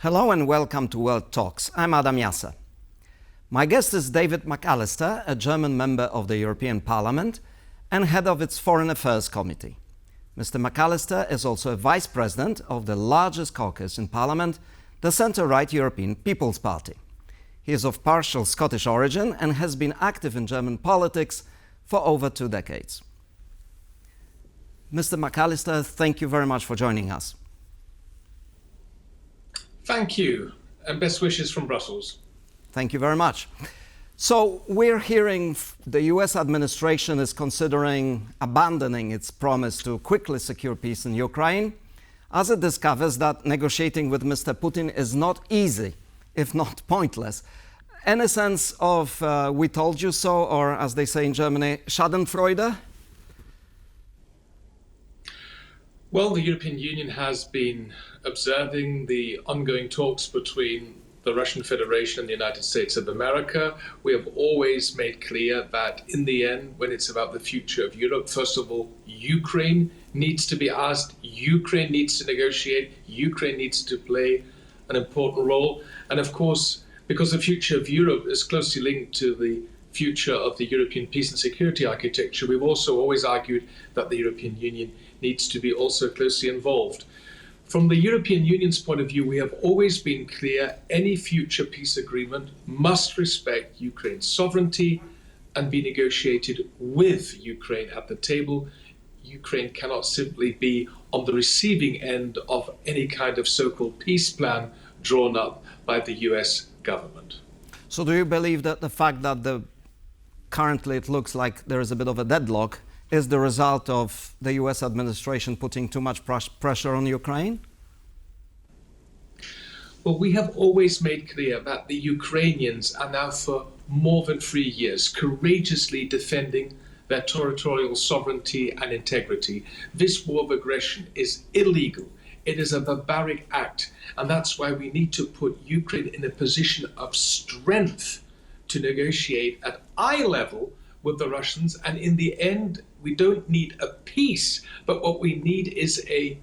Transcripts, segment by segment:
Hello and welcome to World Talks. I'm Adam Yasser. My guest is David McAllister, a German member of the European Parliament and head of its Foreign Affairs Committee. Mr. McAllister is also a vice president of the largest caucus in Parliament, the centre-right European People's Party. He is of partial Scottish origin and has been active in German politics for over 2 decades. Mr. McAllister, thank you very much for joining us. Thank you, and best wishes from Brussels. Thank you very much. So we're hearing the US administration is considering abandoning its promise to quickly secure peace in Ukraine, as it discovers that negotiating with Mr. Putin is not easy, if not pointless. Any sense of we told you so, or as they say in Germany, Schadenfreude? Well, the European Union has been observing the ongoing talks between the Russian Federation and the United States of America. We have always made clear that in the end, when it's about the future of Europe, first of all, Ukraine needs to be asked, Ukraine needs to negotiate, Ukraine needs to play an important role. And of course, because the future of Europe is closely linked to the future of the European peace and security architecture, we've also always argued that the European Union needs to be also closely involved. From the European Union's point of view, we have always been clear any future peace agreement must respect Ukraine's sovereignty and be negotiated with Ukraine at the table. Ukraine cannot simply be on the receiving end of any kind of so-called peace plan drawn up by the US government. So do you believe that the fact that currently it looks like there is a bit of a deadlock is the result of the US administration putting too much pressure on Ukraine? Well, we have always made clear that the Ukrainians are now for more than 3 years courageously defending their territorial sovereignty and integrity. This war of aggression is illegal. It is a barbaric act, and that's why we need to put Ukraine in a position of strength to negotiate at eye level with the Russians. And in the end, we don't need a peace, but what we need is a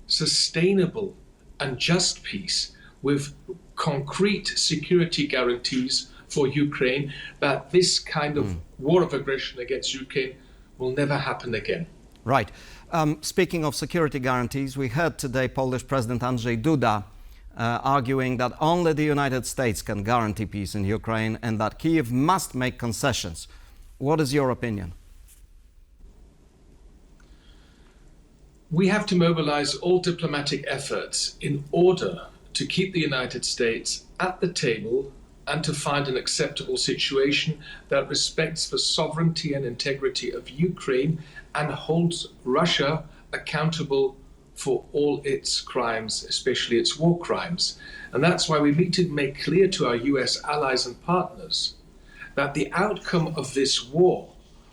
sustainable and just peace with concrete security guarantees for Ukraine that this kind of war of aggression against Ukraine will never happen again. Right. Speaking of security guarantees, we heard today Polish President Andrzej Duda arguing that only the United States can guarantee peace in Ukraine and that Kyiv must make concessions. What is your opinion? We have to mobilize all diplomatic efforts in order to keep the United States at the table and to find an acceptable situation that respects the sovereignty and integrity of Ukraine and holds Russia accountable for all its crimes, especially its war crimes. And that's why we need to make clear to our US allies and partners that the outcome of this war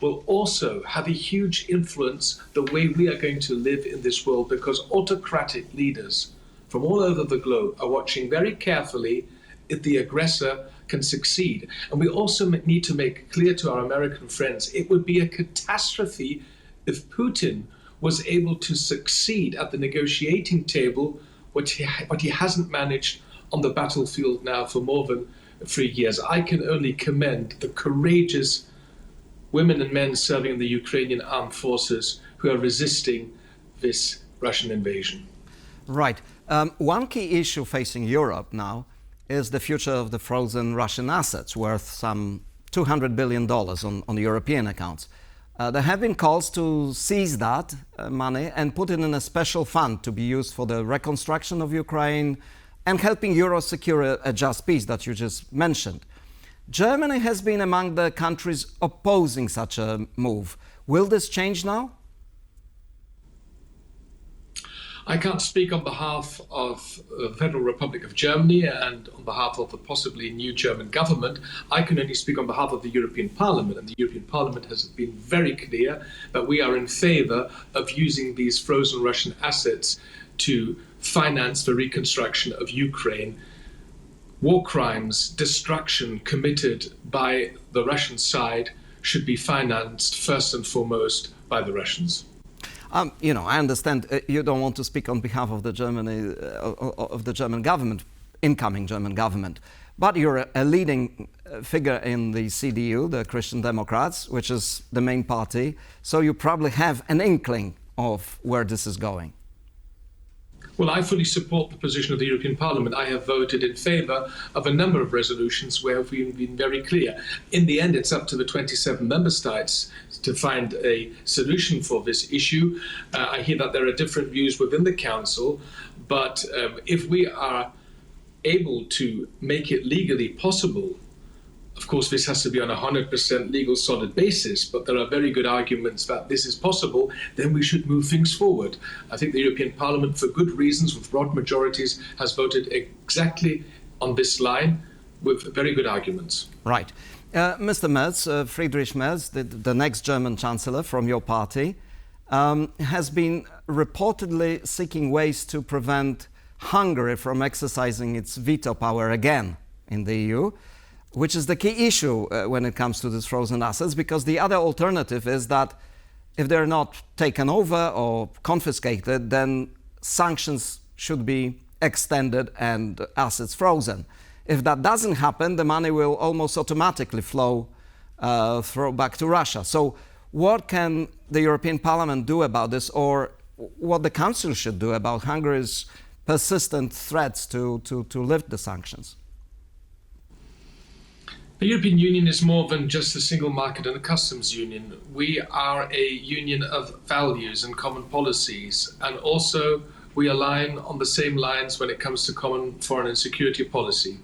will also have a huge influence the way we are going to live in this world, because autocratic leaders from all over the globe are watching very carefully if the aggressor can succeed. And we also need to make clear to our American friends, it would be a catastrophe if Putin was able to succeed at the negotiating table, what he hasn't managed on the battlefield now for more than 3 years. I can only commend the courageous women and men serving in the Ukrainian armed forces who are resisting this Russian invasion. Right. One key issue facing Europe now is the future of the frozen Russian assets, worth some $200 billion on European accounts. There have been calls to seize that money and put it in a special fund to be used for the reconstruction of Ukraine and helping Europe secure a just peace that you just mentioned. Germany has been among the countries opposing such a move. Will this change now? I can't speak on behalf of the Federal Republic of Germany and on behalf of the possibly new German government. I can only speak on behalf of the European Parliament, and the European Parliament has been very clear that we are in favor of using these frozen Russian assets to finance the reconstruction of Ukraine. War crimes, destruction committed by the Russian side should be financed first and foremost by the Russians. I understand you don't want to speak on behalf of the German government, incoming German government, but you're a leading figure in the CDU, the Christian Democrats, which is the main party. So you probably have an inkling of where this is going. Well, I fully support the position of the European Parliament. I have voted in favour of a number of resolutions where we've been very clear. In the end, it's up to the 27 member states to find a solution for this issue. I hear that there are different views within the Council, but if we are able to make it legally possible, of course, this has to be on a 100% legal solid basis, but there are very good arguments that this is possible, then we should move things forward. I think the European Parliament, for good reasons, with broad majorities, has voted exactly on this line with very good arguments. Right. Mr. Merz, Friedrich Merz, the next German Chancellor from your party, has been reportedly seeking ways to prevent Hungary from exercising its veto power again in the EU, which is the key issue when it comes to these frozen assets, because the other alternative is that if they're not taken over or confiscated, then sanctions should be extended and assets frozen. If that doesn't happen, the money will almost automatically flow back to Russia. So what can the European Parliament do about this, or what the Council should do about Hungary's persistent threats to lift the sanctions? The European Union is more than just a single market and a customs union. We are a union of values and common policies, and also we align on the same lines when it comes to common foreign and security policy.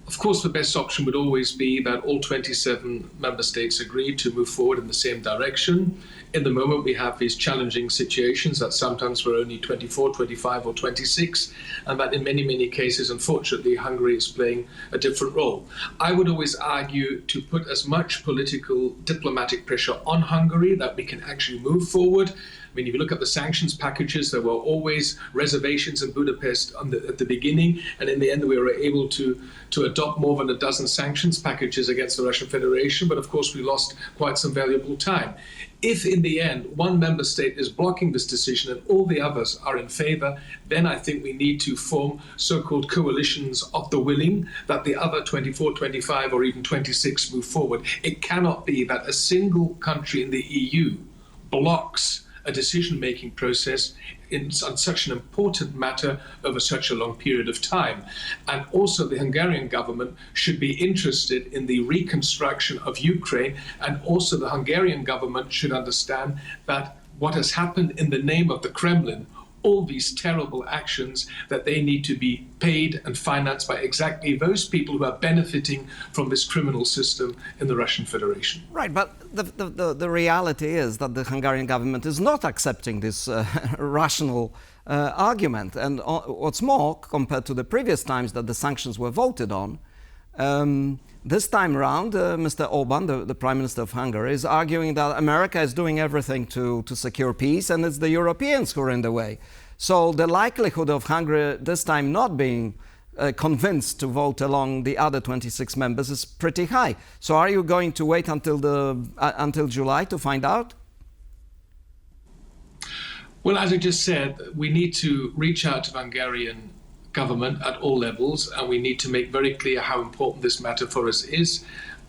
Of course, the best option would always be that all 27 member states agree to move forward in the same direction. In the moment, we have these challenging situations that sometimes we're only 24, 25 or 26, and that in many, many cases, unfortunately, Hungary is playing a different role. I would always argue to put as much political, diplomatic pressure on Hungary that we can actually move forward. I mean, if you look at the sanctions packages, there were always reservations in Budapest at the beginning, and in the end we were able to adopt more than a dozen sanctions packages against the Russian Federation, but of course we lost quite some valuable time. If in the end one member state is blocking this decision and all the others are in favor, then I think we need to form so-called coalitions of the willing, that the other 24, 25 or even 26 move forward. It cannot be that a single country in the EU blocks a decision-making process on such an important matter over such a long period of time. And also the Hungarian government should be interested in the reconstruction of Ukraine, and also the Hungarian government should understand that what has happened in the name of the Kremlin, all these terrible actions, that they need to be paid and financed by exactly those people who are benefiting from this criminal system in the Russian Federation. Right, but the reality is that the Hungarian government is not accepting this rational argument. And what's more, compared to the previous times that the sanctions were voted on, this time around, Mr. Orban, the Prime Minister of Hungary, is arguing that America is doing everything to secure peace, and it's the Europeans who are in the way. So the likelihood of Hungary this time not being convinced to vote along the other 26 members is pretty high. So are you going to wait until July to find out? Well, as I just said, we need to reach out to the Hungarian government at all levels, and we need to make very clear how important this matter for us is.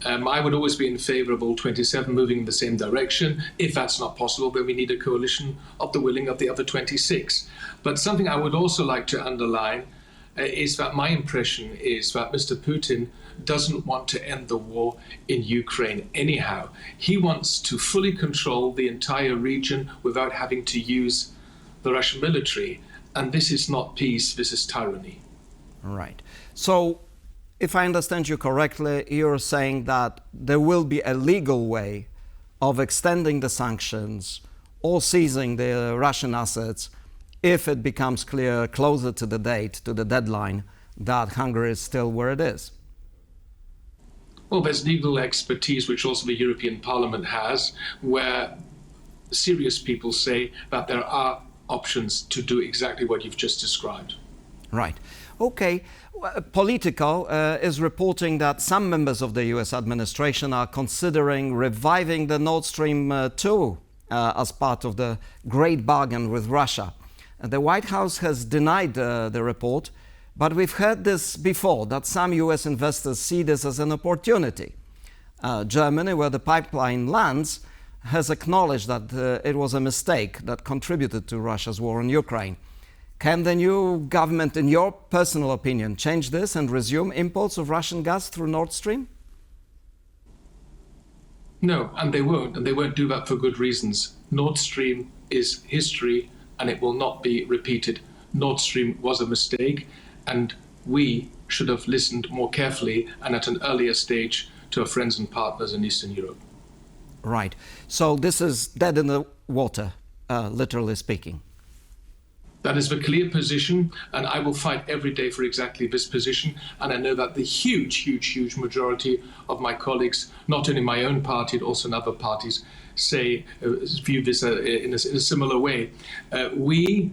I would always be in favour of all 27 moving in the same direction. If that's not possible, then we need a coalition of the willing of the other 26. But something I would also like to underline is that my impression is that Mr. Putin doesn't want to end the war in Ukraine anyhow. He wants to fully control the entire region without having to use the Russian military. And this is not peace, this is tyranny. Right. So, if I understand you correctly, you're saying that there will be a legal way of extending the sanctions or seizing the Russian assets if it becomes clear closer to the date, to the deadline, that Hungary is still where it is. Well, there's legal expertise, which also the European Parliament has, where serious people say that there are options to do exactly what you've just described. Right. Okay. Politico is reporting that some members of the US administration are considering reviving the Nord Stream 2 as part of the great bargain with Russia. The White House has denied the report, but we've heard this before, that some US investors see this as an opportunity. Germany, where the pipeline lands, has acknowledged that it was a mistake that contributed to Russia's war in Ukraine. Can the new government, in your personal opinion, change this and resume imports of Russian gas through Nord Stream? No, and they won't do that for good reasons. Nord Stream is history, and it will not be repeated. Nord Stream was a mistake, and we should have listened more carefully and at an earlier stage to our friends and partners in Eastern Europe. Right. So this is dead in the water, literally speaking. That is the clear position, and I will fight every day for exactly this position. And I know that the huge majority of my colleagues, not only in my own party, but also in other parties, view this in a similar way. We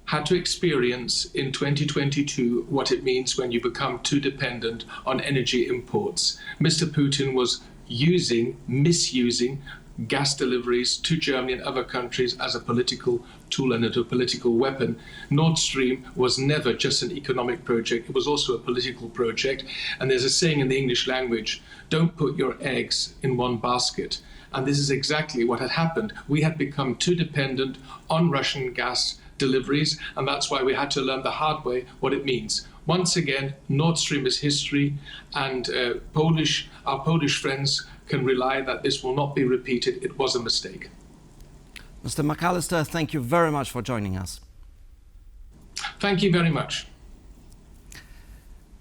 had to experience in 2022 what it means when you become too dependent on energy imports. Mr. Putin was misusing gas deliveries to Germany and other countries as a political tool and a political weapon. Nord Stream was never just an economic project, it was also a political project. And there's a saying in the English language, don't put your eggs in one basket. And this is exactly what had happened. We had become too dependent on Russian gas deliveries, and that's why we had to learn the hard way what it means. Once again, Nord Stream is history, and our Polish friends can rely that this will not be repeated. It was a mistake. Mr. McAllister, thank you very much for joining us. Thank you very much.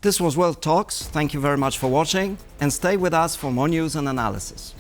This was World Talks. Thank you very much for watching, and stay with us for more news and analysis.